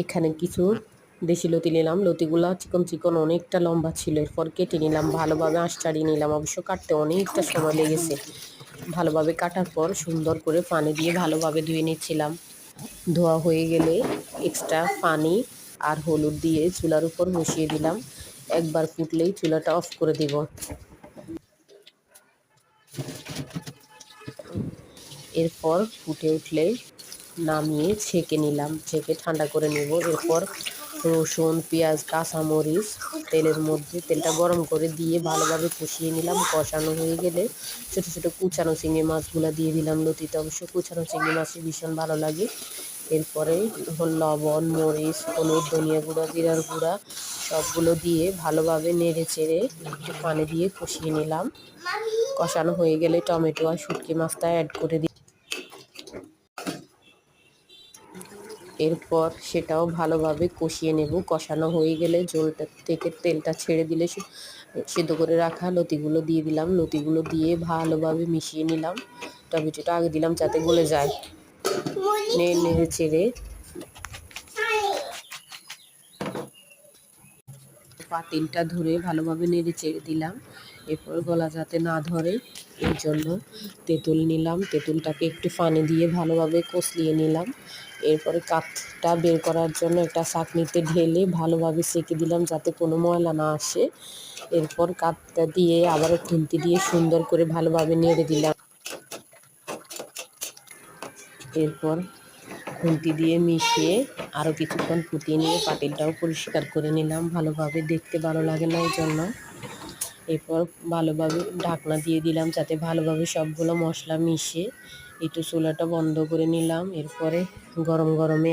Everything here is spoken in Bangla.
এখানে কিছু দেশি লতি নিলাম। লতিগুলা চিকন চিকন অনেকটা লম্বা ছিল। এরপর কেটে নিলাম, ভালোভাবে আঁশ ছাড়িয়ে নিলাম। অবশ্য কাটতে অনেকটা সময় লেগেছে। ভালোভাবে কাটার পর সুন্দর করে পানি দিয়ে ভালোভাবে ধুয়ে নিচ্ছিলাম। ধোয়া হয়ে গেলে এক্সট্রা পানি আর হলুদ দিয়ে চুলার উপর বসিয়ে দিলাম। একবার ফুটলেই চুলাটা অফ করে দিব। এরপর ফুটে উঠলে নামিয়ে ছেঁকে নিলাম, ছেঁকে ঠান্ডা করে নেব। এরপর রসুন, পেঁয়াজ, কাঁচামরিচ তেলের মধ্যে তেলটা গরম করে দিয়ে ভালোভাবে কষিয়ে নিলাম। কষানো হয়ে গেলে ছোটো ছোটো কুচানো চিংড়ি মাছগুলো দিয়ে দিলাম। লতিতে অবশ্য কুচানো চিংড়ি মাছই ভীষণ ভালো লাগে। এরপরে লবণ, মরিচ, হলুদ, ধনিয়া গুঁড়া, জিরার গুঁড়া সবগুলো দিয়ে ভালোভাবে নেড়ে চেড়ে একটু পানি দিয়ে কষিয়ে নিলাম। কষানো হয়ে গেলে টমেটো আর শুটকি মাছটা অ্যাড করে দিই। এরপর সেটাও ভালোভাবে কষিয়ে নেব। কষানো হয়ে গেলে ঝোলটা থেকে তেলটা ছেড়ে দিলে সিদ্ধ করে রাখা লতিগুলো দিয়ে দিলাম। লতিগুলো দিয়ে ভালোভাবে মিশিয়ে নিলাম। টমেটোটা আগে দিলাম যাতে গলে যায়। নেড়ে চেড়ে পাতিলটা ধরে ভালোভাবে নেড়ে চেড়ে দিলাম। এরপর গলা যাতে না ধরে এই জন্য তেঁতুল নিলাম। তেঁতুলটাকে একটু পানি দিয়ে ভালোভাবে কষলিয়ে নিলাম। এরপরে কাঠটা বের করার জন্য একটা ছাঁকনিতে ঢেলে ভালোভাবে সেঁকে দিলাম যাতে কোনো ময়লা না আসে। এরপর কাঠটা দিয়ে আবারও খুন্তি দিয়ে সুন্দর করে ভালোভাবে নেড়ে দিলাম। এরপর খুন্তি দিয়ে মিশিয়ে আরও কিছুক্ষণ ফুটিয়ে নিয়ে পাতিলটাও পরিষ্কার করে নিলাম। ভালোভাবে দেখতে ভালো লাগে না এই জন্য। এরপর ভালোভাবে ঢাকনা দিয়ে দিলাম যাতে ভালোভাবে সবগুলো মশলা মিশে। একটু চুলাটা বন্ধ করে নিলাম। এরপরে গরম গরমে